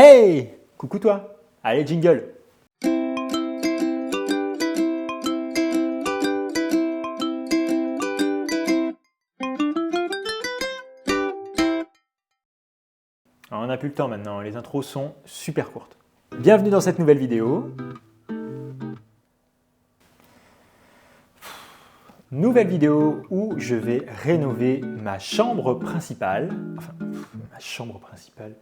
Hey! Coucou toi! Allez, jingle! Alors, on n'a plus le temps maintenant, les intros sont super courtes. Bienvenue dans cette nouvelle vidéo. Nouvelle vidéo où je vais rénover ma chambre principale. Enfin, ma chambre principale.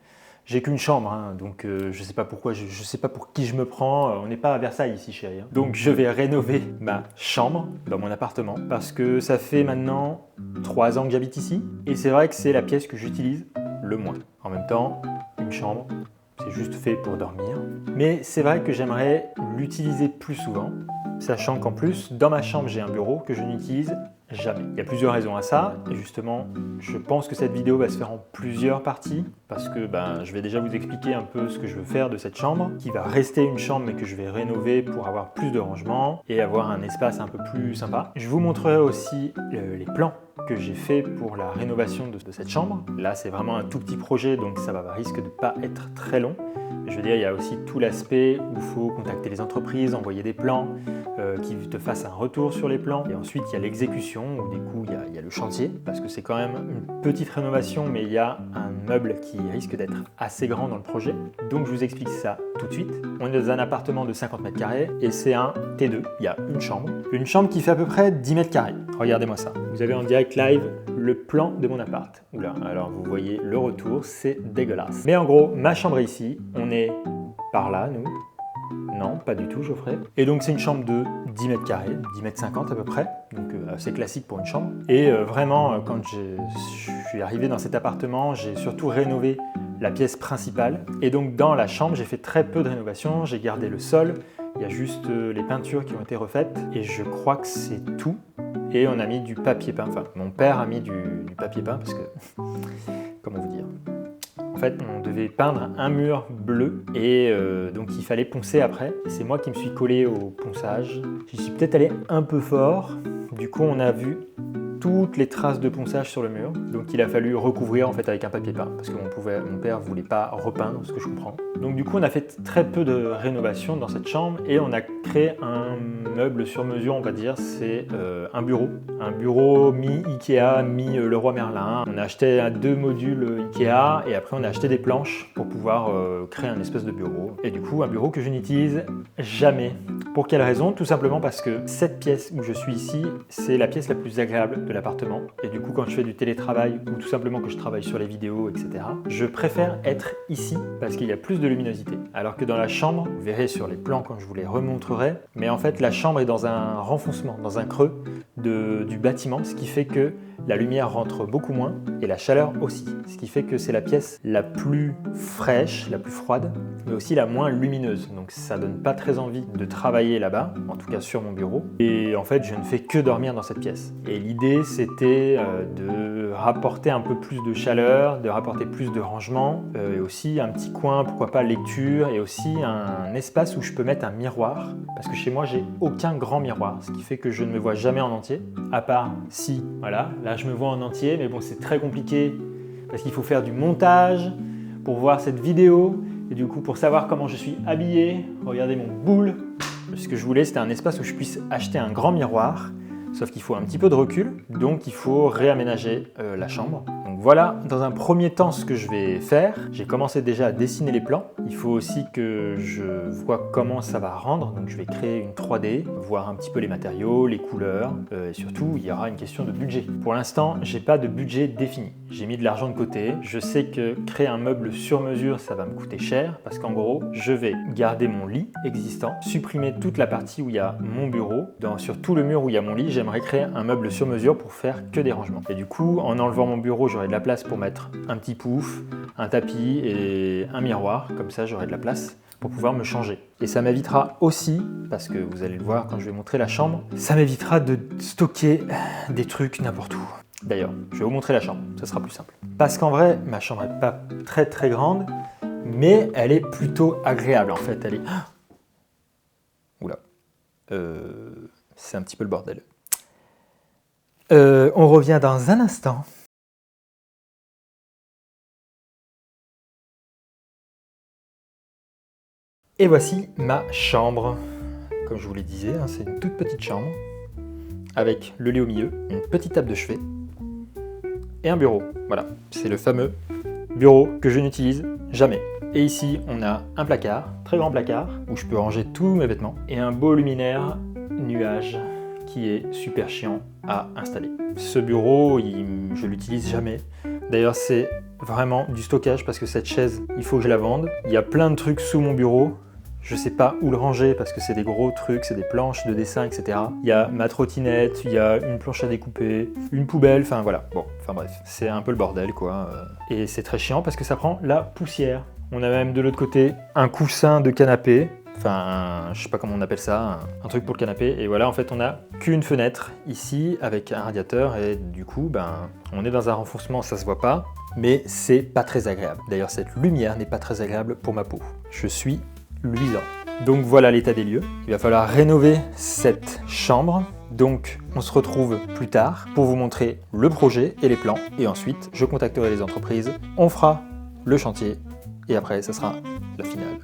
J'ai qu'une chambre, hein, donc je sais pas pourquoi, je sais pas pour qui je me prends. On n'est pas à Versailles ici, chérie. Hein. Donc je vais rénover ma chambre dans mon appartement parce que ça fait maintenant 3 ans que j'habite ici et c'est vrai que c'est la pièce que j'utilise le moins. En même temps, une chambre, c'est juste fait pour dormir. Mais c'est vrai que j'aimerais l'utiliser plus souvent. Sachant qu'en plus, dans ma chambre, j'ai un bureau que je n'utilise jamais. Il y a plusieurs raisons à ça, et justement, je pense que cette vidéo va se faire en plusieurs parties, parce que je vais déjà vous expliquer un peu ce que je veux faire de cette chambre, qui va rester une chambre, mais que je vais rénover pour avoir plus de rangement, et avoir un espace un peu plus sympa. Je vous montrerai aussi les plans que j'ai fait pour la rénovation de cette chambre. Là, c'est vraiment un tout petit projet, donc ça risque de ne pas être très long. Je veux dire, il y a aussi tout l'aspect où il faut contacter les entreprises, envoyer des plans, qui te fassent un retour sur les plans. Et ensuite, il y a l'exécution, où du coup, il y a le chantier, parce que c'est quand même une petite rénovation, mais il y a un meuble qui risque d'être assez grand dans le projet. Donc, je vous explique ça tout de suite. On est dans un appartement de 50 mètres carrés et c'est un T2. Il y a une chambre qui fait à peu près 10 mètres carrés. Regardez-moi ça. Vous avez en direct live le plan de mon appart. Oula, alors vous voyez le retour, c'est dégueulasse. Mais en gros, ma chambre est ici. On est par là, nous. Non, pas du tout, Geoffrey. Et donc, c'est une chambre de 10 mètres carrés, 10 mètres 50 à peu près. Donc, assez classique pour une chambre. Et vraiment, quand je suis arrivé dans cet appartement, j'ai surtout rénové la pièce principale. Et donc, dans la chambre, j'ai fait très peu de rénovation. J'ai gardé le sol. Il y a juste les peintures qui ont été refaites. Et je crois que c'est tout. Et on a mis du papier peint. Enfin, mon père a mis du papier peint parce que... Comment vous dire ? En fait, on devait peindre un mur bleu et donc il fallait poncer après. C'est moi qui me suis collé au ponçage. J'y suis peut-être allé un peu fort. Du coup, on a vu toutes les traces de ponçage sur le mur. Donc il a fallu recouvrir en fait avec un papier peint parce que mon père voulait pas repeindre, ce que je comprends. Donc du coup, on a fait très peu de rénovation dans cette chambre et on a créé un meuble sur mesure, on va dire. C'est un bureau mi-Ikea, mi-Leroy Merlin. On a acheté 2 modules Ikea et après on a acheté des planches pour pouvoir créer un espèce de bureau. Et du coup, un bureau que je n'utilise jamais. Pour quelle raison? Tout simplement parce que cette pièce où je suis ici, c'est la pièce la plus agréable de l'appartement. Et du coup, quand je fais du télétravail ou tout simplement que je travaille sur les vidéos, etc., je préfère être ici parce qu'il y a plus de luminosité. Alors que dans la chambre, vous verrez sur les plans quand je vous les remontrerai, mais en fait, la chambre est dans un renfoncement, dans un creux du bâtiment, ce qui fait que la lumière rentre beaucoup moins et la chaleur aussi. Ce qui fait que c'est la pièce la plus fraîche, la plus froide, mais aussi la moins lumineuse. Donc ça donne pas très envie de travailler là-bas, en tout cas sur mon bureau. Et en fait, je ne fais que dormir dans cette pièce. Et l'idée, c'était de rapporter un peu plus de chaleur, de rapporter plus de rangement, et aussi un petit coin, pourquoi pas lecture, et aussi un espace où je peux mettre un miroir. Parce que chez moi, j'ai aucun grand miroir, ce qui fait que je ne me vois jamais en entier, à part si, voilà, là je me vois en entier, mais bon, c'est très compliqué parce qu'il faut faire du montage pour voir cette vidéo et du coup pour savoir comment je suis habillé. Regardez mon boule. Ce que je voulais, c'était un espace où je puisse acheter un grand miroir, sauf qu'il faut un petit peu de recul, donc il faut réaménager la chambre. Donc voilà, dans un premier temps, ce que je vais faire, j'ai commencé déjà à dessiner les plans. Il faut aussi que je vois comment ça va rendre, donc je vais créer une 3D, voir un petit peu les matériaux, les couleurs, et surtout, il y aura une question de budget. Pour l'instant, j'ai pas de budget défini. J'ai mis de l'argent de côté. Je sais que créer un meuble sur mesure, ça va me coûter cher, parce qu'en gros, je vais garder mon lit existant, supprimer toute la partie où il y a mon bureau. Sur tout le mur où il y a mon lit, j'aimerais créer un meuble sur mesure pour faire que des rangements. Et du coup, en enlevant mon bureau, j'aurai de la place pour mettre un petit pouf, un tapis et un miroir. Comme ça, j'aurai de la place pour pouvoir me changer. Et ça m'évitera aussi, parce que vous allez le voir quand je vais montrer la chambre, ça m'évitera de stocker des trucs n'importe où. D'ailleurs, je vais vous montrer la chambre, ça sera plus simple. Parce qu'en vrai, ma chambre n'est pas très très grande, mais elle est plutôt agréable en fait. Elle est... Oula. C'est un petit peu le bordel. On revient dans un instant. Et voici ma chambre. Comme je vous le disais, hein, c'est une toute petite chambre avec le lit au milieu, une petite table de chevet et un bureau. Voilà, c'est le fameux bureau que je n'utilise jamais. Et ici, on a un placard, très grand placard, où je peux ranger tous mes vêtements, et un beau luminaire nuage qui est super chiant à installer. Ce bureau, je l'utilise jamais. D'ailleurs, c'est vraiment du stockage parce que cette chaise, il faut que je la vende. Il y a plein de trucs sous mon bureau. Je sais pas où le ranger parce que c'est des gros trucs, c'est des planches de dessin, etc. Il y a ma trottinette, il y a une planche à découper, une poubelle, enfin voilà. Bon, enfin bref, c'est un peu le bordel quoi. Et c'est très chiant parce que ça prend la poussière. On a même de l'autre côté un coussin de canapé. Enfin, je sais pas comment on appelle ça, un truc pour le canapé. Et voilà, en fait, on n'a qu'une fenêtre ici avec un radiateur et du coup, on est dans un renfoncement, ça se voit pas, mais c'est pas très agréable. D'ailleurs, cette lumière n'est pas très agréable pour ma peau. Je suis luisant. Donc voilà l'état des lieux. Il va falloir rénover cette chambre. Donc on se retrouve plus tard pour vous montrer le projet et les plans. Et ensuite, je contacterai les entreprises. On fera le chantier et après, ça sera la finale.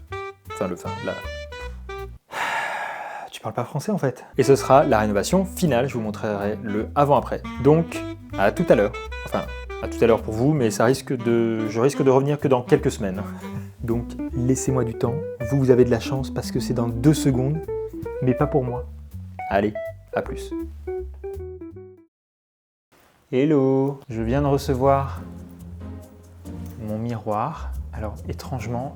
Tu parles pas français en fait. Et ce sera la rénovation finale, je vous montrerai le avant-après. Donc, à tout à l'heure. Enfin, à tout à l'heure pour vous, mais je risque de revenir que dans quelques semaines. Donc, laissez-moi du temps. Vous avez de la chance parce que c'est dans 2 secondes, mais pas pour moi. Allez, à plus. Hello, je viens de recevoir mon miroir. Alors, étrangement,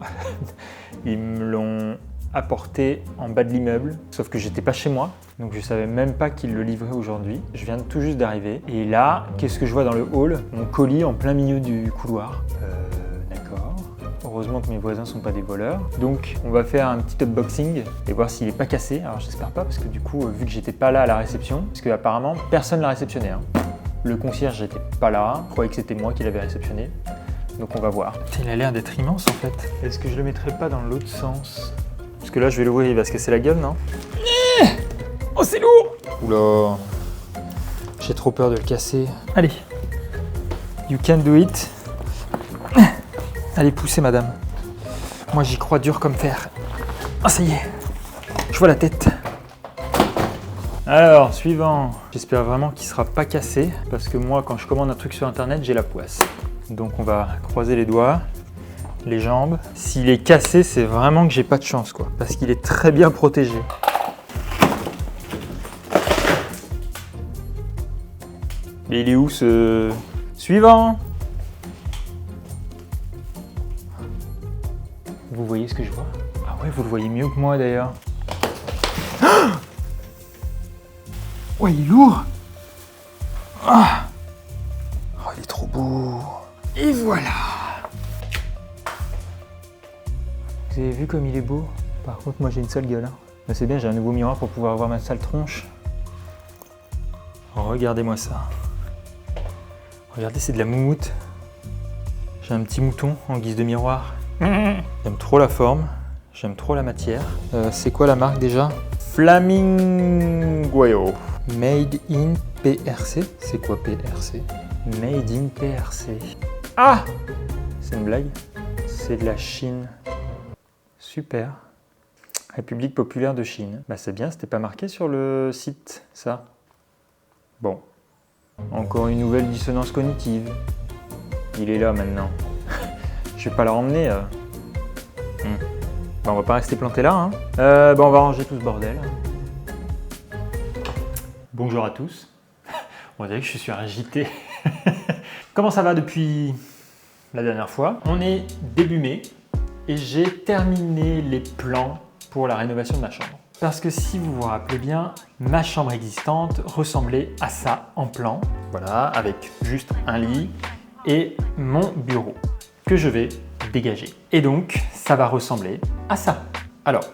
ils me l'ont apporté en bas de l'immeuble, sauf que j'étais pas chez moi, donc je savais même pas qu'ils le livraient aujourd'hui. Je viens tout juste d'arriver. Et là, qu'est-ce que je vois dans le hall? Mon colis en plein milieu du couloir. D'accord. Heureusement que mes voisins sont pas des voleurs. Donc, on va faire un petit unboxing et voir s'il est pas cassé. Alors, j'espère pas, parce que du coup, vu que j'étais pas là à la réception, parce que apparemment, personne l'a réceptionné. Hein. Le concierge n'était pas là, je croyais que c'était moi qui l'avais réceptionné. Donc on va voir. Il a l'air d'être immense en fait. Est-ce que je le mettrais pas dans l'autre sens? Parce que là je vais l'ouvrir, il va se casser la gueule, non? Oh c'est lourd! Oula. J'ai trop peur de le casser. Allez. You can do it. Allez, poussez madame. Moi j'y crois dur comme fer. Ah ça y est. Je vois la tête. Alors, suivant. J'espère vraiment qu'il sera pas cassé. Parce que moi quand je commande un truc sur internet, j'ai la poisse. Donc on va croiser les doigts, les jambes. S'il est cassé, c'est vraiment que j'ai pas de chance quoi, parce qu'il est très bien protégé. Mais il est où ce... Suivant! Vous voyez ce que je vois? Ah ouais, vous le voyez mieux que moi d'ailleurs. Ouais, il est lourd! Ah. Oh, il est trop beau! Et voilà! Vous avez vu comme il est beau? Par contre, moi j'ai une sale gueule. Hein. Mais c'est bien, j'ai un nouveau miroir pour pouvoir voir ma sale tronche. Regardez-moi ça. Regardez, c'est de la moumoute. J'ai un petit mouton en guise de miroir. J'aime trop la forme, j'aime trop la matière. C'est quoi la marque déjà? Flamingueo. Made in PRC. C'est quoi PRC? Made in PRC. Ah! C'est une blague? C'est de la Chine. Super. République populaire de Chine. Bah c'est bien, c'était pas marqué sur le site, ça. Bon. Encore une nouvelle dissonance cognitive. Il est là maintenant. Je vais pas le ramener. Bah, on va pas rester planté là. Hein. Bah, on va ranger tout ce bordel. Bonjour à tous. On dirait que je suis agité. Comment ça va depuis la dernière fois? On est début mai et j'ai terminé les plans pour la rénovation de ma chambre. Parce que si vous vous rappelez bien, ma chambre existante ressemblait à ça en plan. Voilà, avec juste un lit et mon bureau que je vais dégager. Et donc, ça va ressembler à ça. Alors,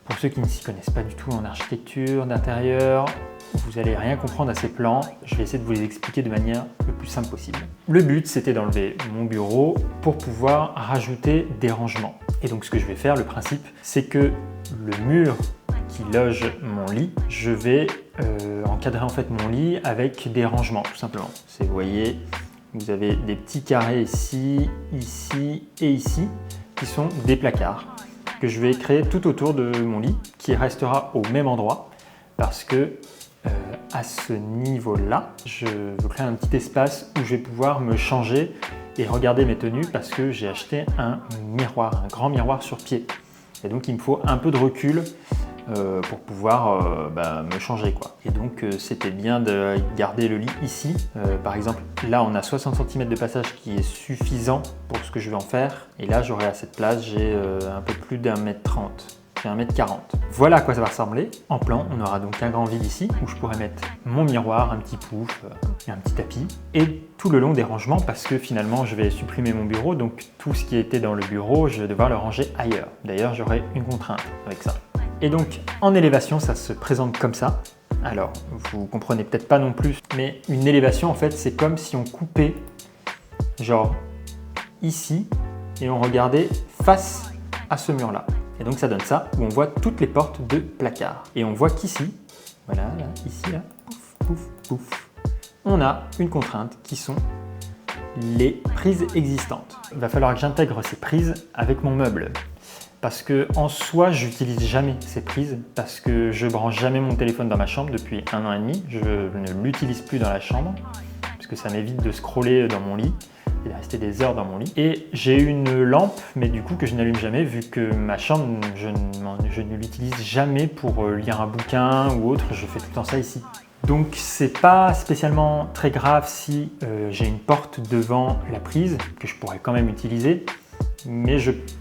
pour ceux qui ne s'y connaissent pas du tout en architecture, d'intérieur, vous n'allez rien comprendre à ces plans. Je vais essayer de vous les expliquer de manière le plus simple possible. Le but, c'était d'enlever mon bureau pour pouvoir rajouter des rangements. Et donc, ce que je vais faire, le principe, c'est que le mur qui loge mon lit, je vais encadrer en fait mon lit avec des rangements, tout simplement. Vous voyez, vous avez des petits carrés ici, ici et ici, qui sont des placards que je vais créer tout autour de mon lit, qui restera au même endroit, parce que à ce niveau-là, je veux créer un petit espace où je vais pouvoir me changer et regarder mes tenues, parce que j'ai acheté un miroir, un grand miroir sur pied. Et donc il me faut un peu de recul pour pouvoir me changer, quoi. Et donc c'était bien de garder le lit ici. Par exemple, là on a 60 cm de passage qui est suffisant pour ce que je vais en faire. Et là j'aurai à cette place, j'ai un peu plus d'1,30 m. J'ai 1,40 m. Voilà à quoi ça va ressembler. En plan, on aura donc un grand vide ici où je pourrais mettre mon miroir, un petit pouf, un petit tapis, et tout le long des rangements, parce que finalement je vais supprimer mon bureau, donc tout ce qui était dans le bureau, je vais devoir le ranger ailleurs. D'ailleurs, j'aurai une contrainte avec ça. Et donc en élévation, ça se présente comme ça. Alors, vous comprenez peut-être pas non plus, mais une élévation en fait, c'est comme si on coupait genre ici et on regardait face à ce mur-là. Et donc ça donne ça, où on voit toutes les portes de placard. Et on voit qu'ici, voilà, là, ici, là, pouf, pouf, pouf, on a une contrainte qui sont les prises existantes. Il va falloir que j'intègre ces prises avec mon meuble. Parce que en soi, j'utilise jamais ces prises, parce que je branche jamais mon téléphone dans ma chambre depuis 1 an et demi. Je ne l'utilise plus dans la chambre, parce que ça m'évite de scroller dans mon lit et de rester des heures dans mon lit. Et j'ai une lampe, mais du coup que je n'allume jamais, vu que ma chambre, je ne l'utilise jamais pour lire un bouquin ou autre, je fais tout le temps ça ici. Donc c'est pas spécialement très grave si j'ai une porte devant la prise, que je pourrais quand même utiliser. Mais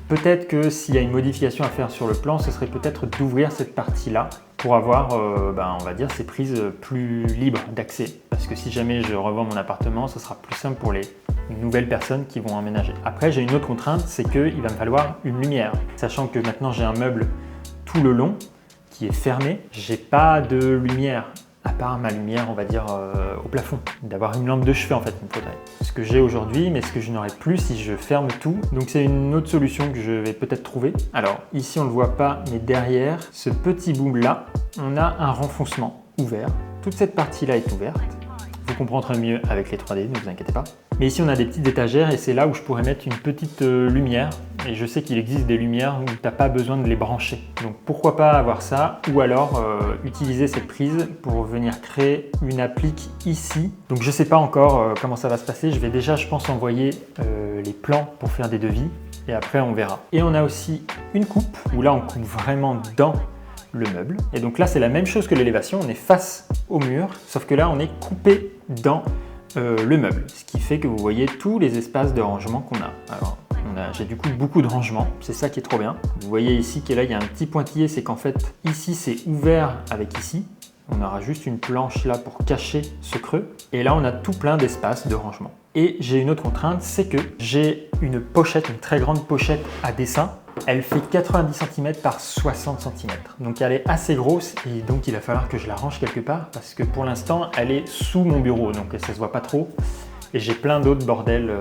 peut-être que s'il y a une modification à faire sur le plan, ce serait peut-être d'ouvrir cette partie-là pour avoir, on va dire, ces prises plus libres d'accès. Parce que si jamais je revends mon appartement, ce sera plus simple pour les nouvelles personnes qui vont emménager. Après, j'ai une autre contrainte, c'est qu'il va me falloir une lumière. Sachant que maintenant j'ai un meuble tout le long qui est fermé, j'ai pas de lumière. À part ma lumière, on va dire, au plafond. D'avoir une lampe de chevet, en fait, il me faudrait. Ce que j'ai aujourd'hui, mais ce que je n'aurai plus si je ferme tout. Donc c'est une autre solution que je vais peut-être trouver. Alors, ici, on ne le voit pas, mais derrière, ce petit boom-là, on a un renfoncement ouvert. Toute cette partie-là est ouverte. Vous comprendrez mieux avec les 3D, ne vous inquiétez pas. Mais ici, on a des petites étagères et c'est là où je pourrais mettre une petite lumière. Et je sais qu'il existe des lumières où tu n'as pas besoin de les brancher. Donc pourquoi pas avoir ça, ou alors utiliser cette prise pour venir créer une applique ici. Donc je ne sais pas encore comment ça va se passer. Je vais déjà, je pense, envoyer les plans pour faire des devis. Et après, on verra. Et on a aussi une coupe, où là, on coupe vraiment dans le meuble. Et donc là, c'est la même chose que l'élévation. On est face au mur, sauf que là, on est coupé dans le meuble, ce qui fait que vous voyez tous les espaces de rangement qu'on a. Alors, j'ai du coup beaucoup de rangements, c'est ça qui est trop bien. Vous voyez ici qu'il y a un petit pointillé, c'est qu'en fait, ici c'est ouvert avec ici. On aura juste une planche là pour cacher ce creux. Et là, on a tout plein d'espaces de rangement. Et j'ai une autre contrainte, c'est que j'ai une pochette, une très grande pochette à dessin. Elle fait 90 cm par 60 cm. Donc elle est assez grosse et donc il va falloir que je la range quelque part parce que pour l'instant, elle est sous mon bureau, donc ça se voit pas trop. Et j'ai plein d'autres bordels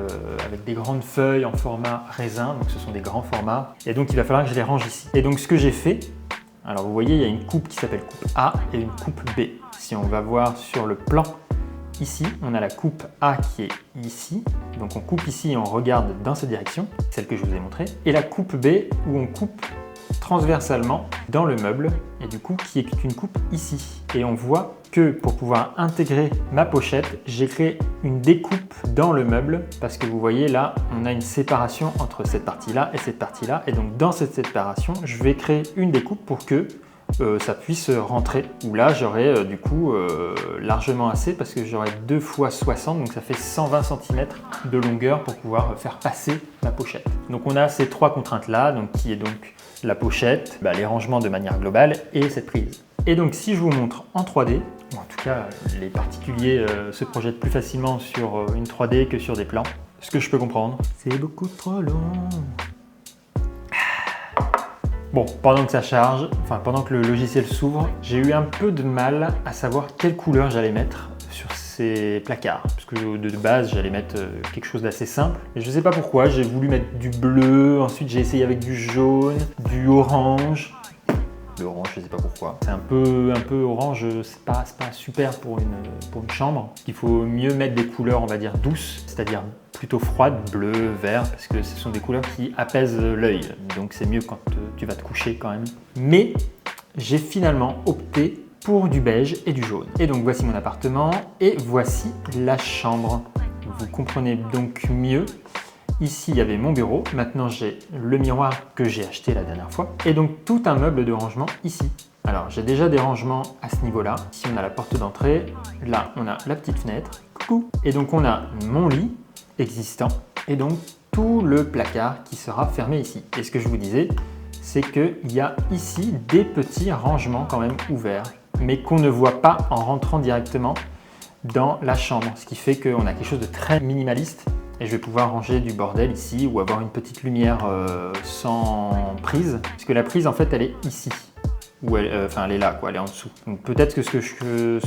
avec des grandes feuilles en format raisin, donc ce sont des grands formats. Et donc il va falloir que je les range ici. Et donc ce que j'ai fait, alors vous voyez, il y a une coupe qui s'appelle coupe A et une coupe B. Si on va voir sur le plan, ici, on a la coupe A qui est ici. Donc on coupe ici et on regarde dans cette direction, celle que je vous ai montrée. Et la coupe B où on coupe transversalement dans le meuble et du coup qui est une coupe ici. Et on voit que pour pouvoir intégrer ma pochette, j'ai créé une découpe dans le meuble parce que vous voyez là, on a une séparation entre cette partie-là et cette partie-là. Et donc dans cette séparation, je vais créer une découpe pour que ça puisse rentrer. Où là, j'aurai du coup largement assez parce que j'aurai 2 x 60, donc ça fait 120 cm de longueur pour pouvoir faire passer ma pochette. Donc on a ces 3 contraintes-là, donc qui est donc la pochette, les rangements de manière globale et cette prise. Et donc si je vous montre en 3D, ou en tout cas les particuliers se projettent plus facilement sur une 3D que sur des plans, ce que je peux comprendre. C'est beaucoup trop long. Bon, pendant que ça charge, pendant que le logiciel s'ouvre, j'ai eu un peu de mal à savoir quelle couleur j'allais mettre sur ces placards. Parce que de base, j'allais mettre quelque chose d'assez simple. Et je ne sais pas pourquoi, j'ai voulu mettre du bleu, ensuite j'ai essayé avec du jaune, du orange. Le orange, je ne sais pas pourquoi. C'est un peu orange, c'est pas super pour une chambre. Il faut mieux mettre des couleurs, on va dire, douces, c'est-à-dire plutôt froides, bleu, vert, parce que ce sont des couleurs qui apaisent l'œil. Donc c'est mieux quand tu vas te coucher quand même. Mais j'ai finalement opté pour du beige et du jaune. Et donc voici mon appartement et voici la chambre. Vous comprenez donc mieux. Ici, il y avait mon bureau. Maintenant, j'ai le miroir que j'ai acheté la dernière fois. Et donc, tout un meuble de rangement ici. Alors, j'ai déjà des rangements à ce niveau-là. Ici, on a la porte d'entrée. Là, on a la petite fenêtre. Coucou. Et donc, on a mon lit existant. Et donc, tout le placard qui sera fermé ici. Et ce que je vous disais, c'est qu'il y a ici des petits rangements quand même ouverts, mais qu'on ne voit pas en rentrant directement dans la chambre. Ce qui fait qu'on a quelque chose de très minimaliste. Et je vais pouvoir ranger du bordel ici ou avoir une petite lumière sans prise. Parce que la prise, en fait, elle est ici. Ou elle est là, quoi, elle est en dessous. Donc peut-être que ce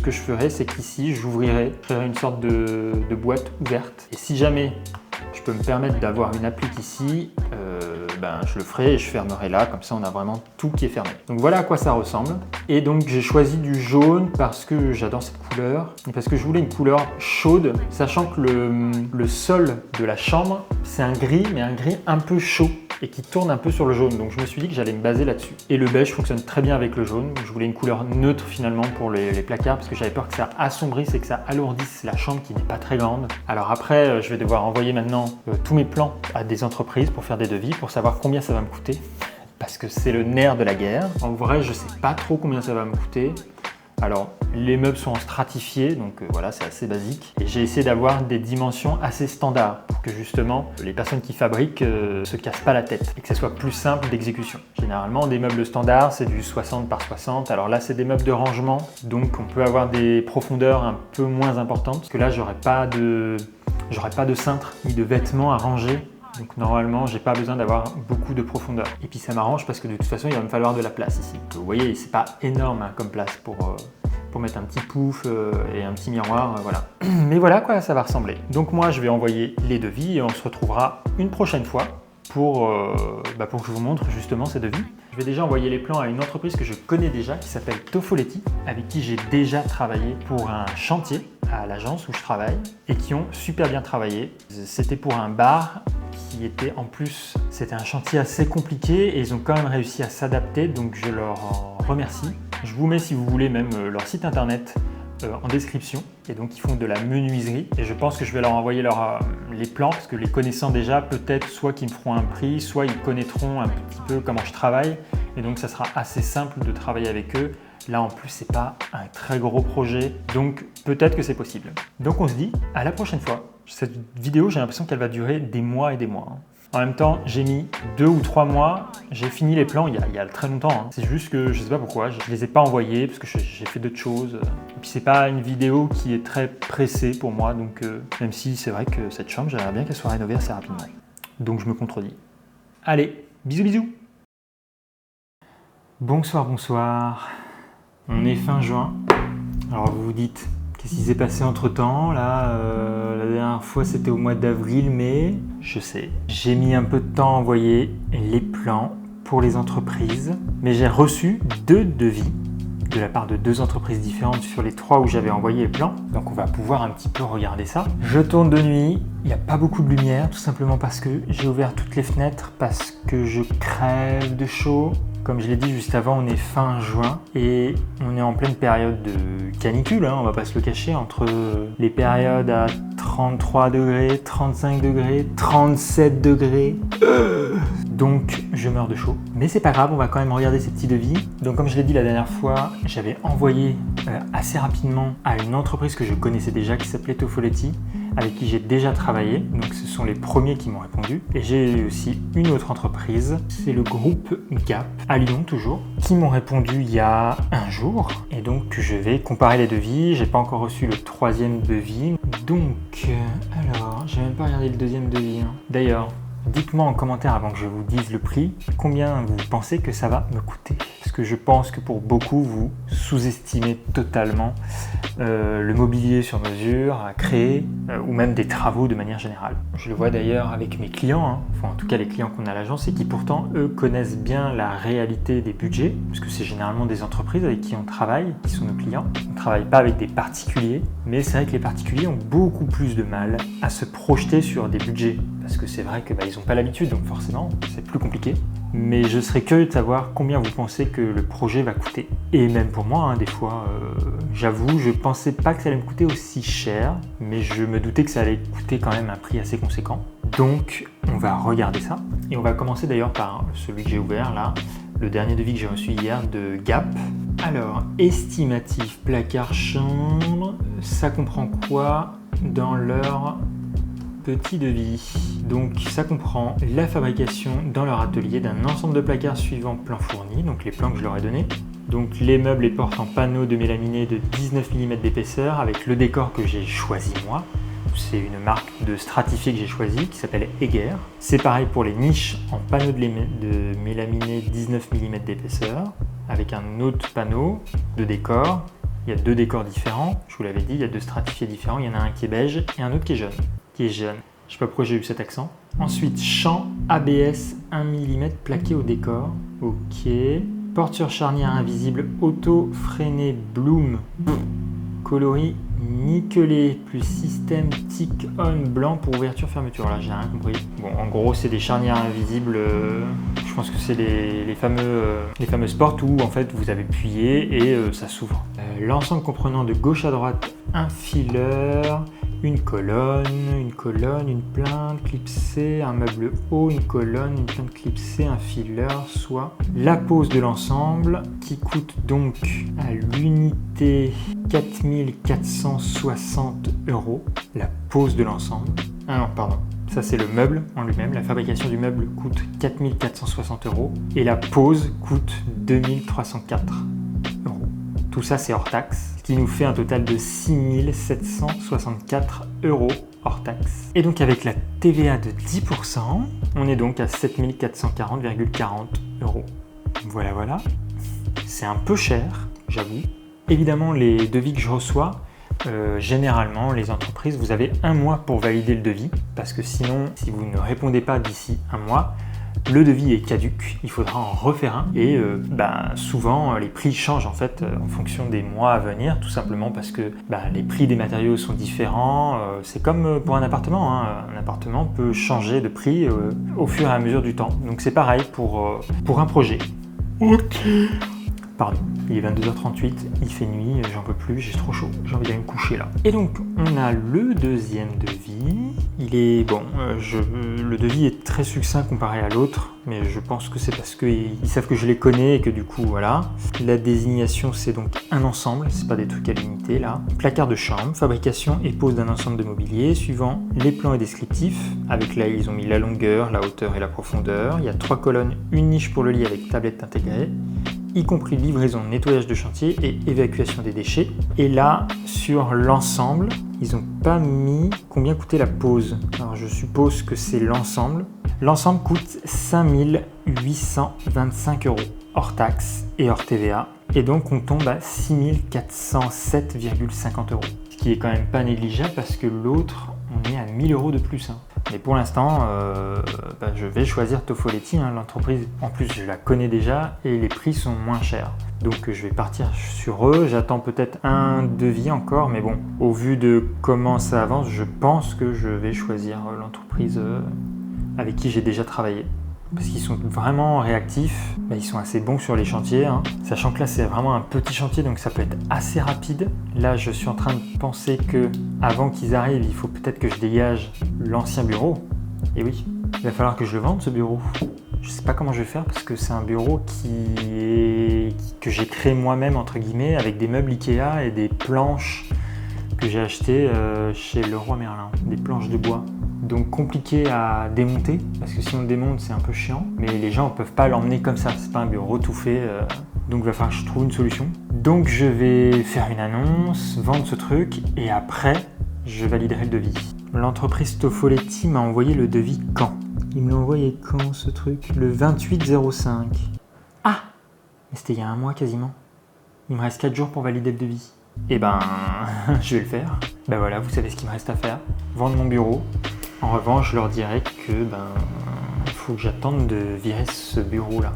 que je ferai, c'est qu'ici, je ferai une sorte de boîte ouverte. Et si jamais je peux me permettre d'avoir une applique ici, je le ferai et je fermerai là. Comme ça, on a vraiment tout qui est fermé. Donc voilà à quoi ça ressemble. Et donc j'ai choisi du jaune parce que j'adore cette couleur. Et parce que je voulais une couleur chaude, sachant que le sol de la chambre, c'est un gris, mais un gris un peu chaud et qui tourne un peu sur le jaune. Donc je me suis dit que j'allais me baser là-dessus. Et le beige fonctionne très bien avec le jaune. Je voulais une couleur neutre finalement pour les placards parce que j'avais peur que ça assombrisse et que ça alourdisse la chambre qui n'est pas très grande. Alors après, je vais devoir envoyer maintenant tous mes plans à des entreprises pour faire des devis, pour savoir combien ça va me coûter. Parce que c'est le nerf de la guerre. En vrai, je ne sais pas trop combien ça va me coûter. Alors, les meubles sont en stratifié, donc voilà, c'est assez basique. Et j'ai essayé d'avoir des dimensions assez standards pour que justement les personnes qui fabriquent se cassent pas la tête et que ça soit plus simple d'exécution. Généralement, des meubles standards, c'est du 60 par 60. Alors là, c'est des meubles de rangement, donc on peut avoir des profondeurs un peu moins importantes. Parce que là, j'aurais pas de cintre ni de vêtements à ranger. Donc normalement, j'ai pas besoin d'avoir beaucoup de profondeur. Et puis ça m'arrange parce que de toute façon, il va me falloir de la place ici. Donc, vous voyez, c'est pas énorme comme place pour mettre un petit pouf et un petit miroir, voilà. Mais voilà à quoi ça va ressembler. Donc moi, je vais envoyer les devis et on se retrouvera une prochaine fois pour que je vous montre justement ces devis. Je vais déjà envoyer les plans à une entreprise que je connais déjà qui s'appelle Tofoletti, avec qui j'ai déjà travaillé pour un chantier à l'agence où je travaille et qui ont super bien travaillé. C'était pour un bar qui était en plus, c'était un chantier assez compliqué et ils ont quand même réussi à s'adapter, donc je leur en remercie. Je vous mets, si vous voulez, même leur site internet en description. Et donc ils font de la menuiserie et je pense que je vais leur envoyer les plans parce que les connaissant déjà, peut-être soit qu'ils me feront un prix, soit ils connaîtront un petit peu comment je travaille et donc ça sera assez simple de travailler avec eux. Là en plus c'est pas un très gros projet, donc peut-être que c'est possible. Donc on se dit à la prochaine fois. Cette vidéo, j'ai l'impression qu'elle va durer des mois et des mois. En même temps, j'ai mis 2 ou 3 mois, j'ai fini les plans il y a très longtemps. C'est juste que je sais pas pourquoi, je les ai pas envoyés parce que j'ai fait d'autres choses. Et puis c'est pas une vidéo qui est très pressée pour moi, donc même si c'est vrai que cette chambre, j'aimerais bien qu'elle soit rénovée assez rapidement. Donc je me contredis. Allez, bisous bisous. Bonsoir, bonsoir. On est fin juin. Alors vous vous dites, qu'est-ce qui s'est passé entre temps? Là, la dernière fois c'était au mois d'avril, mai. Je sais. J'ai mis un peu de temps à envoyer les plans pour les entreprises, mais j'ai reçu 2 devis de la part de 2 entreprises différentes sur les 3 où j'avais envoyé les plans. Donc on va pouvoir un petit peu regarder ça. Je tourne de nuit, il n'y a pas beaucoup de lumière, tout simplement parce que j'ai ouvert toutes les fenêtres, parce que je crève de chaud. Comme je l'ai dit juste avant, on est fin juin et on est en pleine période de canicule, on va pas se le cacher, entre les périodes à 33 degrés, 35 degrés, 37 degrés. Donc je meurs de chaud. Mais c'est pas grave, on va quand même regarder ces petits devis. Donc comme je l'ai dit la dernière fois, j'avais envoyé assez rapidement à une entreprise que je connaissais déjà qui s'appelait Tofoletti, avec qui j'ai déjà travaillé. Donc ce sont les premiers qui m'ont répondu. Et j'ai aussi une autre entreprise, c'est le groupe Gap, à Lyon toujours, qui m'ont répondu il y a un jour. Et donc je vais comparer les devis. J'ai pas encore reçu le 3e devis. Donc, alors, j'ai même pas regardé le 2e devis. D'ailleurs, dites-moi en commentaire avant que je vous dise le prix, combien vous pensez que ça va me coûter. Parce que je pense que pour beaucoup, vous sous-estimez totalement le mobilier sur mesure à créer ou même des travaux de manière générale. Je le vois d'ailleurs avec mes clients, enfin en tout cas les clients qu'on a à l'agence et qui pourtant eux connaissent bien la réalité des budgets, parce que c'est généralement des entreprises avec qui on travaille, qui sont nos clients. On ne travaille pas avec des particuliers, mais c'est vrai que les particuliers ont beaucoup plus de mal à se projeter sur des budgets, parce que c'est vrai que ils n'ont pas l'habitude, donc forcément c'est plus compliqué. mais je serais curieux de savoir combien vous pensez que le projet va coûter. Et même pour moi, hein, des fois, j'avoue, je pensais pas que ça allait me coûter aussi cher, mais je me doutais que ça allait coûter quand même un prix assez conséquent. Donc, on va regarder ça. Et on va commencer d'ailleurs par celui que j'ai ouvert là, le dernier devis que j'ai reçu hier de Gap. Alors, estimatif placard chambre, ça comprend quoi dans leur petit devis? Donc ça comprend la fabrication dans leur atelier d'un ensemble de placards suivant plan fourni, donc les plans que je leur ai donnés. Donc les meubles et portes en panneaux de mélaminé de 19 mm d'épaisseur avec le décor que j'ai choisi moi. C'est une marque de stratifié que j'ai choisi qui s'appelle Eger. C'est pareil pour les niches en panneaux de mélaminé 19 mm d'épaisseur avec un autre panneau de décor. Il y a 2 décors différents, je vous l'avais dit, il y a 2 stratifiés différents. Il y en a un qui est beige et un autre qui est jaune. Je sais pas pourquoi j'ai eu cet accent. Ensuite, champ ABS 1 mm plaqué au décor. Ok. Porte sur charnière invisible auto-freiné Bloom. Coloris nickelé plus système tick-on blanc pour ouverture-fermeture. Là, j'ai rien compris. Bon, en gros, c'est des charnières invisibles. Je pense que c'est les fameuses portes où en fait vous avez appuyé et ça s'ouvre. L'ensemble comprenant de gauche à droite un fileur, une colonne, une plainte clipsée, un meuble haut, une colonne, une plainte clipsée, un fileur, soit la pose de l'ensemble qui coûte donc à l'unité 4460 €. La pose de l'ensemble. Ah non, pardon. Ça, c'est le meuble en lui-même. La fabrication du meuble coûte 4460 € et la pose coûte 2304 €. Tout ça, c'est hors taxe, ce qui nous fait un total de 6764 € hors taxe. Et donc, avec la TVA de 10%, on est donc à 7440,40 €. Voilà, voilà. C'est un peu cher, j'avoue. Évidemment, les devis que je reçois, généralement, les entreprises, vous avez 1 mois pour valider le devis, parce que sinon, si vous ne répondez pas d'ici 1 mois, le devis est caduc, il faudra en refaire un et souvent les prix changent en fait en fonction des mois à venir, tout simplement parce que les prix des matériaux sont différents. C'est comme pour un appartement, hein. Un appartement peut changer de prix au fur et à mesure du temps. Donc c'est pareil pour un projet. Ok. Pardon, il est 22h38, il fait nuit, j'en peux plus, j'ai trop chaud, j'ai envie d'aller me coucher là. Et donc, on a le deuxième devis. Il est bon, le devis est très succinct comparé à l'autre, mais je pense que c'est parce qu'ils savent que je les connais et que du coup, voilà. La désignation, c'est donc un ensemble, c'est pas des trucs à l'unité là. Placard de chambre, fabrication et pose d'un ensemble de mobilier, suivant les plans et descriptifs. Avec là, ils ont mis la longueur, la hauteur et la profondeur. Il y a 3 colonnes, une niche pour le lit avec tablette intégrée, y compris livraison, nettoyage de chantier et évacuation des déchets. Et là, sur l'ensemble, ils n'ont pas mis combien coûtait la pose. Alors je suppose que c'est l'ensemble. L'ensemble coûte 5825 € hors taxe et hors TVA. Et donc on tombe à 6407,50 €. Ce qui est quand même pas négligeable parce que l'autre, on est à 1000 € de plus. Hein. Mais pour l'instant, je vais choisir Tofoletti, hein, l'entreprise. En plus, je la connais déjà et les prix sont moins chers. Donc je vais partir sur eux. J'attends peut-être un devis encore, mais bon, au vu de comment ça avance, je pense que je vais choisir l'entreprise avec qui j'ai déjà travaillé. Parce qu'ils sont vraiment réactifs, ils sont assez bons sur les chantiers, hein. Sachant que là c'est vraiment un petit chantier donc ça peut être assez rapide. Là je suis en train de penser que avant qu'ils arrivent il faut peut-être que je dégage l'ancien bureau. Et oui, il va falloir que je le vende ce bureau. Je sais pas comment je vais faire parce que c'est un bureau que j'ai créé moi-même entre guillemets avec des meubles Ikea et des planches que j'ai achetées chez Leroy Merlin, des planches de bois. Donc compliqué à démonter, parce que si on le démonte c'est un peu chiant, mais les gens ne peuvent pas l'emmener comme ça, c'est pas un bureau tout fait, donc il va falloir que je trouve une solution. Donc je vais faire une annonce, vendre ce truc, et après je validerai le devis. L'entreprise Tofoletti m'a envoyé le devis quand? Il me l'a envoyé quand ce truc? Le 28/05. Ah! Mais c'était il y a 1 mois quasiment. Il me reste 4 jours pour valider le devis. Eh ben, je vais le faire. Ben voilà, vous savez ce qu'il me reste à faire. Vendre mon bureau. En revanche, je leur dirais que il faut que j'attende de virer ce bureau-là.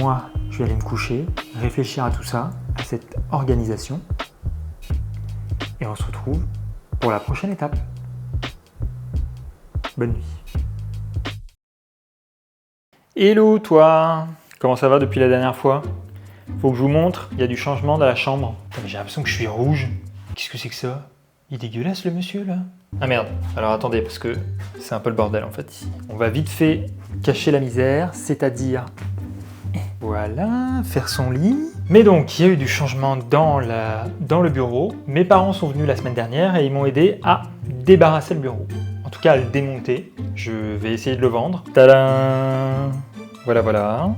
Moi, je vais aller me coucher, réfléchir à tout ça, à cette organisation. Et on se retrouve pour la prochaine étape. Bonne nuit. Hello toi! Comment ça va depuis la dernière fois? Faut que je vous montre, il y a du changement dans la chambre. Putain, mais j'ai l'impression que je suis rouge. Qu'est-ce que c'est que ça? Il est dégueulasse le monsieur là. Ah merde, alors attendez parce que c'est un peu le bordel en fait ici. On va vite fait cacher la misère, c'est-à-dire... Voilà, faire son lit. Mais donc, il y a eu du changement dans le bureau. Mes parents sont venus la semaine dernière et ils m'ont aidé à débarrasser le bureau. En tout cas, à le démonter. Je vais essayer de le vendre. Tadam! Voilà, voilà.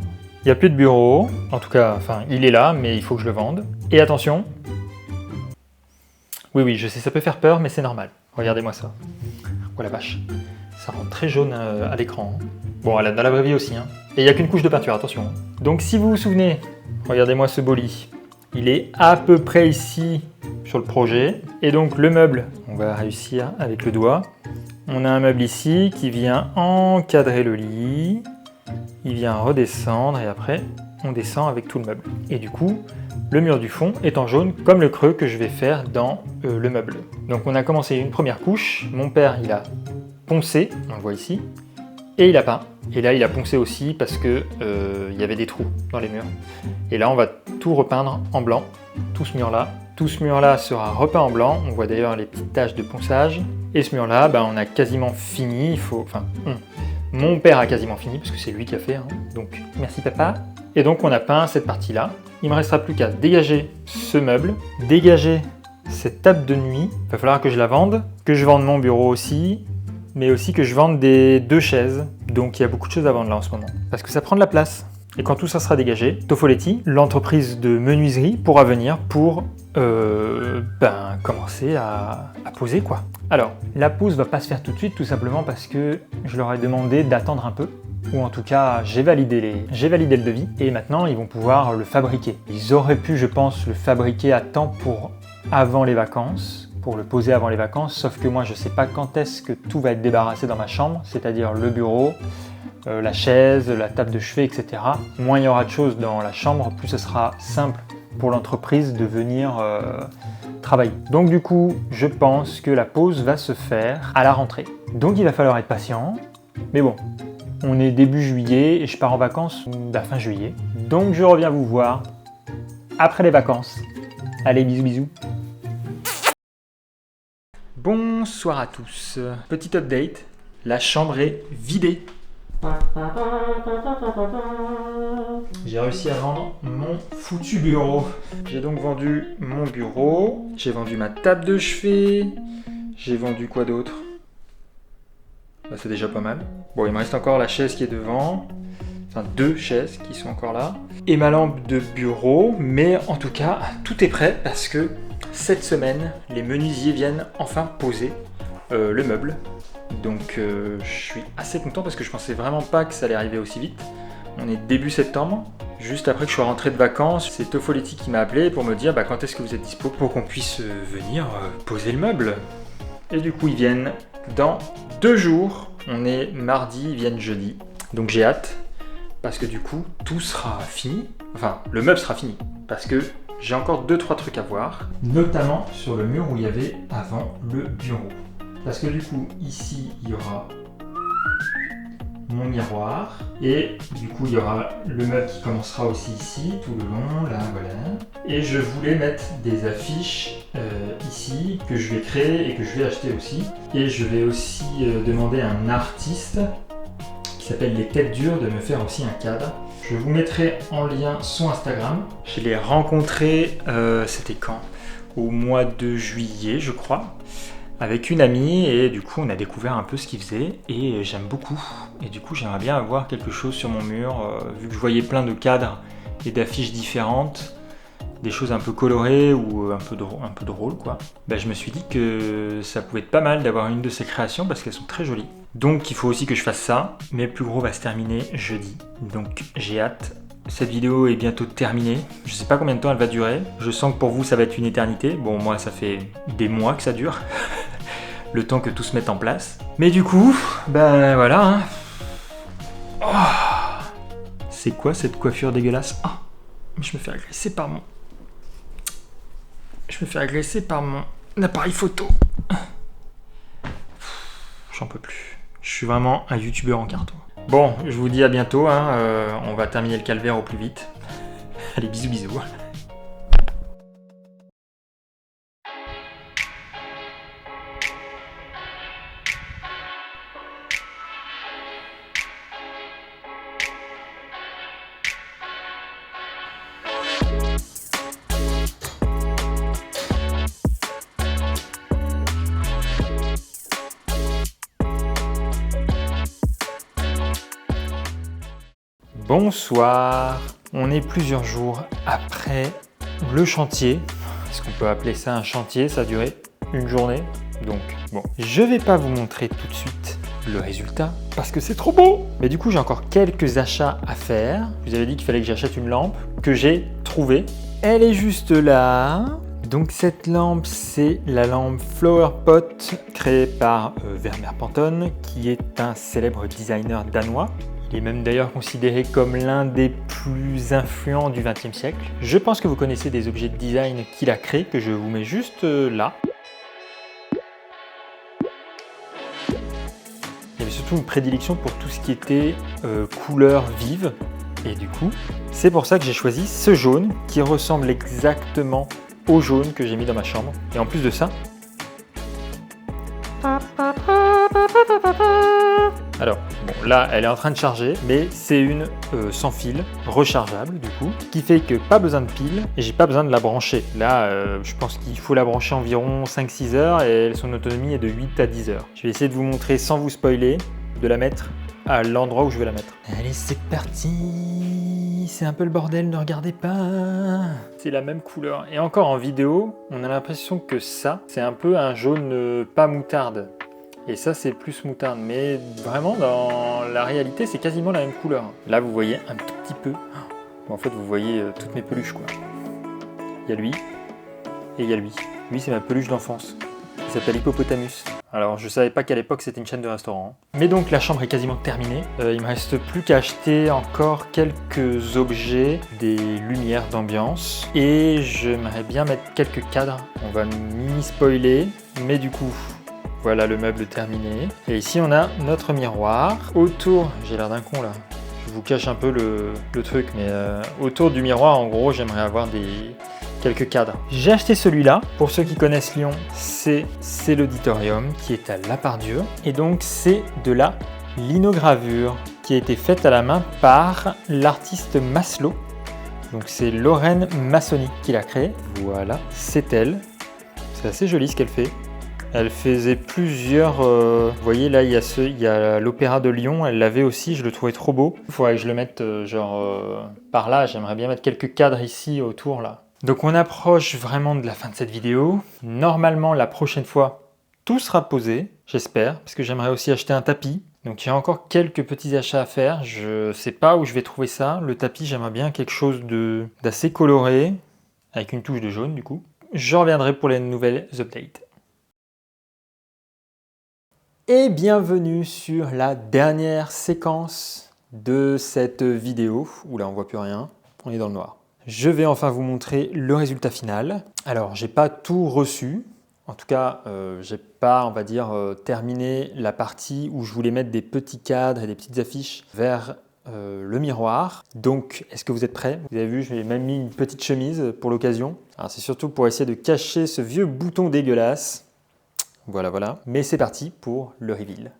Il n'y a plus de bureau. En tout cas, enfin, il est là, mais il faut que je le vende. Et attention. Oui, oui, je sais, ça peut faire peur, mais c'est normal. Regardez-moi ça. Oh la vache. Ça rend très jaune à l'écran. Bon, dans la vraie vie aussi. Hein. Et il n'y a qu'une couche de peinture, attention. Donc si vous vous souvenez, regardez-moi ce beau lit. Il est à peu près ici sur le projet. Et donc le meuble, on va réussir avec le doigt. On a un meuble ici qui vient encadrer le lit. Il vient redescendre et après on descend avec tout le meuble. Et du coup, le mur du fond est en jaune comme le creux que je vais faire dans le meuble. Donc on a commencé une première couche. Mon père, il a poncé, on le voit ici. Et il a peint. Et là, il a poncé aussi parce que il y avait des trous dans les murs. Et là, on va tout repeindre en blanc, tout ce mur-là. Tout ce mur-là sera repeint en blanc. On voit d'ailleurs les petites taches de ponçage. Et ce mur-là, on a quasiment fini. Mon père a quasiment fini parce que c'est lui qui a fait. Hein. Donc, merci papa. Et donc, on a peint cette partie-là. Il me restera plus qu'à dégager ce meuble, dégager cette table de nuit. Il va falloir que je la vende, que je vende mon bureau aussi. Mais aussi que je vende des 2 chaises. Donc il y a beaucoup de choses à vendre là en ce moment. Parce que ça prend de la place. Et quand tout ça sera dégagé, Tofoletti, l'entreprise de menuiserie, pourra venir pour commencer à poser quoi. Alors, la pose va pas se faire tout de suite, tout simplement parce que je leur ai demandé d'attendre un peu. Ou en tout cas, j'ai validé le devis. Et maintenant, ils vont pouvoir le fabriquer. Ils auraient pu, je pense, le fabriquer à temps pour avant les vacances. Pour le poser avant les vacances, sauf que moi je sais pas quand est-ce que tout va être débarrassé dans ma chambre, c'est-à-dire le bureau, la chaise, la table de chevet, etc. Moins il y aura de choses dans la chambre, plus ce sera simple pour l'entreprise de venir travailler. Donc du coup, je pense que la pause va se faire à la rentrée. Donc il va falloir être patient, mais bon, on est début juillet et je pars en vacances fin juillet. Donc je reviens vous voir après les vacances. Allez, bisous bisous. Bonsoir à tous. Petit update, la chambre est vidée. J'ai réussi à vendre mon foutu bureau. J'ai donc vendu mon bureau, j'ai vendu ma table de chevet, j'ai vendu quoi d'autre? C'est déjà pas mal. Bon, il me reste encore la chaise qui est devant, enfin 2 chaises qui sont encore là, et ma lampe de bureau, mais en tout cas, tout est prêt parce que cette semaine, les menuisiers viennent enfin poser le meuble. Donc je suis assez content parce que je pensais vraiment pas que ça allait arriver aussi vite. On est début septembre, juste après que je sois rentré de vacances. C'est Tofoletti qui m'a appelé pour me dire quand est-ce que vous êtes dispo pour qu'on puisse venir poser le meuble. Et du coup ils viennent dans 2 jours. On est mardi, ils viennent jeudi. Donc j'ai hâte parce que du coup tout sera fini. Enfin le meuble sera fini parce que j'ai encore 2-3 trucs à voir, notamment sur le mur où il y avait avant le bureau. Parce que du coup, ici, il y aura mon miroir, et du coup, il y aura le meuble qui commencera aussi ici, tout le long, là, voilà. Et je voulais mettre des affiches ici, que je vais créer et que je vais acheter aussi. Et je vais aussi demander à un artiste qui s'appelle Les Têtes Dures de me faire aussi un cadre. Je vous mettrai en lien son Instagram. Je l'ai rencontré, c'était quand? Au mois de juillet, je crois, avec une amie, et du coup on a découvert un peu ce qu'il faisait, et j'aime beaucoup. Et du coup j'aimerais bien avoir quelque chose sur mon mur, vu que je voyais plein de cadres et d'affiches différentes, des choses un peu colorées ou un peu drôles quoi. Je me suis dit que ça pouvait être pas mal d'avoir une de ces créations parce qu'elles sont très jolies. Donc il faut aussi que je fasse ça, mais le plus gros va se terminer jeudi. Donc j'ai hâte. Cette vidéo est bientôt terminée. Je sais pas combien de temps elle va durer. Je sens que pour vous ça va être une éternité. Bon, moi ça fait des mois que ça dure. Le temps que tout se mette en place. Mais du coup, voilà. Hein. Oh, c'est quoi cette coiffure dégueulasse? Oh, je me fais agresser par mon... appareil photo. J'en peux plus. Je suis vraiment un youtubeur en carton. Bon, je vous dis à bientôt, hein, on va terminer le calvaire au plus vite. Allez, bisous bisous. Bonsoir, on est plusieurs jours après le chantier. Est-ce qu'on peut appeler ça un chantier? Ça a duré une journée. Donc bon, je vais pas vous montrer tout de suite le résultat parce que c'est trop beau. Mais du coup, j'ai encore quelques achats à faire. Je vous avais dit qu'il fallait que j'achète une lampe que j'ai trouvée. Elle est juste là. Donc cette lampe, c'est la lampe Flower Pot créée par Vermeer Panton, qui est un célèbre designer danois. Il est même d'ailleurs considéré comme l'un des plus influents du XXe siècle. Je pense que vous connaissez des objets de design qu'il a créés, que je vous mets juste là. Il y avait surtout une prédilection pour tout ce qui était couleurs vives. Et du coup, c'est pour ça que j'ai choisi ce jaune qui ressemble exactement au jaune que j'ai mis dans ma chambre. Et en plus de ça... Alors, bon, là, elle est en train de charger, mais c'est une sans fil, rechargeable du coup, qui fait que pas besoin de pile et j'ai pas besoin de la brancher. Là, je pense qu'il faut la brancher environ 5-6 heures et son autonomie est de 8 à 10 heures. Je vais essayer de vous montrer sans vous spoiler, de la mettre à l'endroit où je vais la mettre. Allez, c'est parti! C'est un peu le bordel, ne regardez pas! C'est la même couleur. Et encore en vidéo, on a l'impression que ça, c'est un peu un jaune pas moutarde. Et ça, c'est plus moutarde. Mais vraiment, dans la réalité, c'est quasiment la même couleur. Là, vous voyez un tout petit peu. En fait, vous voyez toutes mes peluches, quoi. Il y a lui et il y a lui. Lui, c'est ma peluche d'enfance. Il s'appelle Hippopotamus. Alors, je savais pas qu'à l'époque, c'était une chaîne de restaurant. Mais donc, la chambre est quasiment terminée. Il me reste plus qu'à acheter encore quelques objets, des lumières d'ambiance. Et j'aimerais bien mettre quelques cadres. On va mini-spoiler. Mais du coup... Voilà le meuble terminé. Et ici, on a notre miroir. Autour, j'ai l'air d'un con là. Je vous cache un peu le truc, mais autour du miroir, en gros, j'aimerais avoir quelques cadres. J'ai acheté celui-là. Pour ceux qui connaissent Lyon, c'est l'auditorium qui est à La Part-Dieu. Et donc, c'est de la linogravure qui a été faite à la main par l'artiste Maslow. Donc, c'est Lorraine Massoni qui l'a créé. Voilà, c'est elle. C'est assez joli ce qu'elle fait. Elle faisait plusieurs... vous voyez, là, il y a l'Opéra de Lyon. Elle l'avait aussi, je le trouvais trop beau. Il faudrait que je le mette par là. J'aimerais bien mettre quelques cadres ici autour, là. Donc, on approche vraiment de la fin de cette vidéo. Normalement, la prochaine fois, tout sera posé, j'espère, parce que j'aimerais aussi acheter un tapis. Donc, il y a encore quelques petits achats à faire. Je ne sais pas où je vais trouver ça. Le tapis, j'aimerais bien quelque chose d'assez coloré, avec une touche de jaune, du coup. Je reviendrai pour les nouvelles updates. Et bienvenue sur la dernière séquence de cette vidéo. Oula, on voit plus rien, on est dans le noir. Je vais enfin vous montrer le résultat final. Alors, j'ai pas tout reçu. En tout cas, j'ai pas, on va dire, terminé la partie où je voulais mettre des petits cadres et des petites affiches vers le miroir. Donc, est-ce que vous êtes prêts? Vous avez vu, j'ai même mis une petite chemise pour l'occasion. Alors, c'est surtout pour essayer de cacher ce vieux bouton dégueulasse. Voilà, voilà. Mais c'est parti pour le reveal.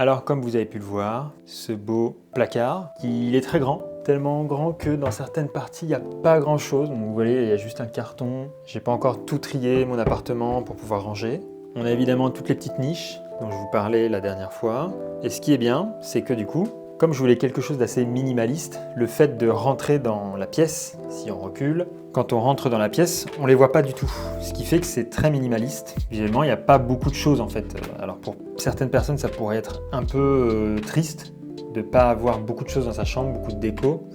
Alors comme vous avez pu le voir, ce beau placard, il est très grand, tellement grand que dans certaines parties il n'y a pas grand chose. Donc, vous voyez, il y a juste un carton. J'ai pas encore tout trié mon appartement pour pouvoir ranger. On a évidemment toutes les petites niches dont je vous parlais la dernière fois. Et ce qui est bien, c'est que du coup, comme je voulais quelque chose d'assez minimaliste, le fait de rentrer dans la pièce, si on recule, quand on rentre dans la pièce, on les voit pas du tout. Ce qui fait que c'est très minimaliste. Visuellement, il n'y a pas beaucoup de choses en fait. Alors pour certaines personnes, ça pourrait être un peu triste de ne pas avoir beaucoup de choses dans sa chambre, beaucoup de déco.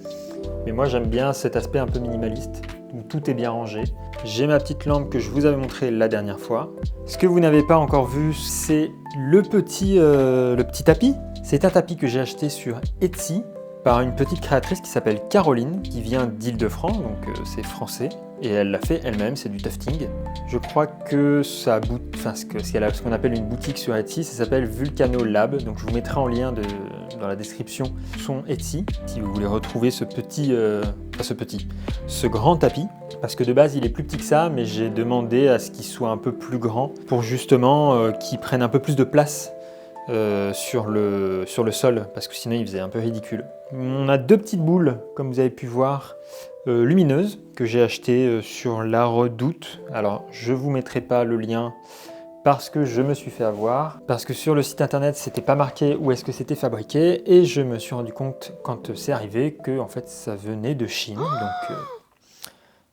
Mais moi, j'aime bien cet aspect un peu minimaliste, où tout est bien rangé. J'ai ma petite lampe que je vous avais montrée la dernière fois. Ce que vous n'avez pas encore vu, c'est le petit tapis. C'est un tapis que j'ai acheté sur Etsy par une petite créatrice qui s'appelle Caroline, qui vient d'Île-de-France, donc c'est français. Et elle l'a fait elle-même, c'est du tufting. Je crois que ce qu'on appelle une boutique sur Etsy, ça s'appelle Vulcano Lab. Donc je vous mettrai en lien dans la description son Etsy, si vous voulez retrouver ce grand tapis. Parce que de base, il est plus petit que ça, mais j'ai demandé à ce qu'il soit un peu plus grand pour justement qu'il prenne un peu plus de place sur le sol, parce que sinon il faisait un peu ridicule. On a deux petites boules, comme vous avez pu voir, lumineuses, que j'ai achetées sur La Redoute. Alors je vous mettrai pas le lien parce que je me suis fait avoir, parce que sur le site internet c'était pas marqué où est-ce que c'était fabriqué, et je me suis rendu compte quand c'est arrivé que en fait ça venait de Chine. Donc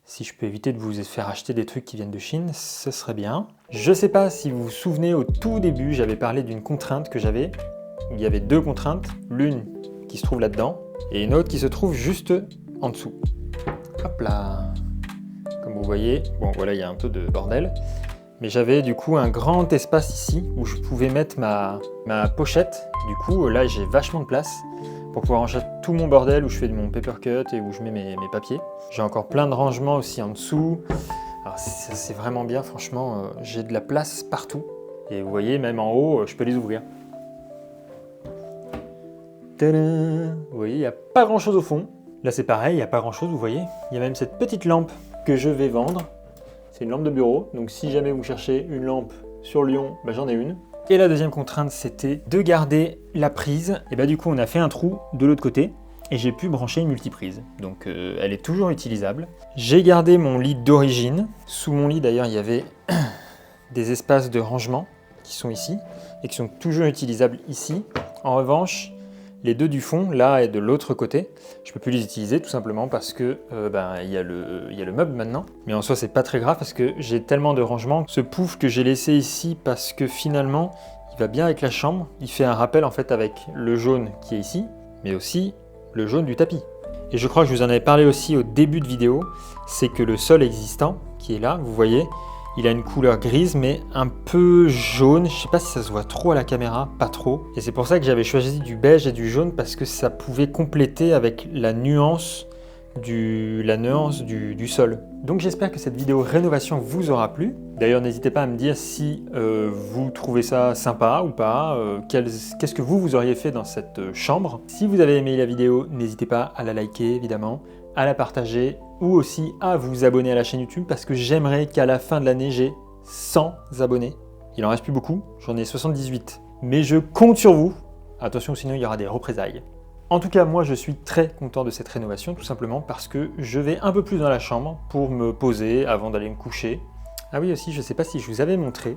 si je peux éviter de vous faire acheter des trucs qui viennent de Chine, ce serait bien. Je ne sais pas si vous vous souvenez, au tout début, j'avais parlé d'une contrainte que j'avais. Il y avait deux contraintes, l'une qui se trouve là-dedans et une autre qui se trouve juste en dessous. Hop là! Comme vous voyez, bon voilà, il y a un peu de bordel. Mais j'avais du coup un grand espace ici où je pouvais mettre ma pochette. Du coup, là, j'ai vachement de place pour pouvoir ranger tout mon bordel où je fais mon paper cut et où je mets mes papiers. J'ai encore plein de rangements aussi en dessous. Alors c'est vraiment bien, franchement, j'ai de la place partout. Et vous voyez, même en haut, je peux les ouvrir. Tadam! Vous voyez, il n'y a pas grand chose au fond. Là c'est pareil, il n'y a pas grand chose, vous voyez. Il y a même cette petite lampe que je vais vendre. C'est une lampe de bureau, donc si jamais vous cherchez une lampe sur Lyon, j'en ai une. Et la deuxième contrainte, c'était de garder la prise. Et du coup, on a fait un trou de l'autre côté et j'ai pu brancher une multiprise. Donc elle est toujours utilisable. J'ai gardé mon lit d'origine. Sous mon lit d'ailleurs, il y avait des espaces de rangement qui sont ici et qui sont toujours utilisables ici. En revanche, les deux du fond, là et de l'autre côté, je ne peux plus les utiliser tout simplement parce que il y a le meuble maintenant. Mais en soi, c'est pas très grave parce que j'ai tellement de rangements. Ce pouf que j'ai laissé ici parce que finalement, il va bien avec la chambre. Il fait un rappel en fait avec le jaune qui est ici, mais aussi le jaune du tapis. Et je crois que je vous en avais parlé aussi au début de vidéo, c'est que le sol existant qui est là, vous voyez, il a une couleur grise mais un peu jaune. Je sais pas si ça se voit trop à la caméra, pas trop. Et c'est pour ça que j'avais choisi du beige et du jaune parce que ça pouvait compléter avec la nuance du sol. Donc j'espère que cette vidéo rénovation vous aura plu. D'ailleurs n'hésitez pas à me dire si vous trouvez ça sympa ou pas, qu'est-ce que vous auriez fait dans cette chambre. Si vous avez aimé la vidéo, n'hésitez pas à la liker évidemment, à la partager ou aussi à vous abonner à la chaîne YouTube parce que j'aimerais qu'à la fin de l'année j'ai 100 abonnés. Il en reste plus beaucoup, j'en ai 78. Mais je compte sur vous. Attention, sinon il y aura des représailles. En tout cas, moi je suis très content de cette rénovation tout simplement parce que je vais un peu plus dans la chambre pour me poser avant d'aller me coucher. Ah oui aussi, je ne sais pas si je vous avais montré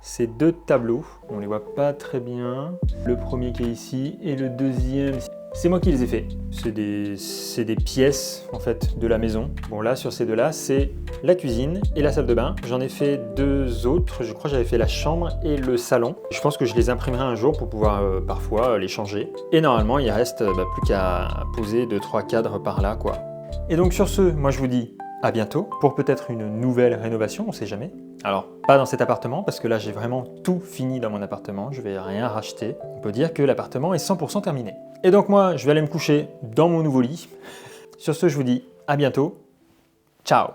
ces deux tableaux. On les voit pas très bien. Le premier qui est ici et le deuxième... C'est moi qui les ai faits. C'est des pièces en fait de la maison. Bon là sur ces deux-là, c'est la cuisine et la salle de bain. J'en ai fait deux autres. Je crois que j'avais fait la chambre et le salon. Je pense que je les imprimerai un jour pour pouvoir parfois les changer. Et normalement, il reste plus qu'à poser 2-3 cadres par là, quoi. Et donc sur ce, moi je vous dis à bientôt pour peut-être une nouvelle rénovation, on sait jamais. Alors, pas dans cet appartement, parce que là, j'ai vraiment tout fini dans mon appartement. Je vais rien racheter. On peut dire que l'appartement est 100% terminé. Et donc moi, je vais aller me coucher dans mon nouveau lit. Sur ce, je vous dis à bientôt. Ciao!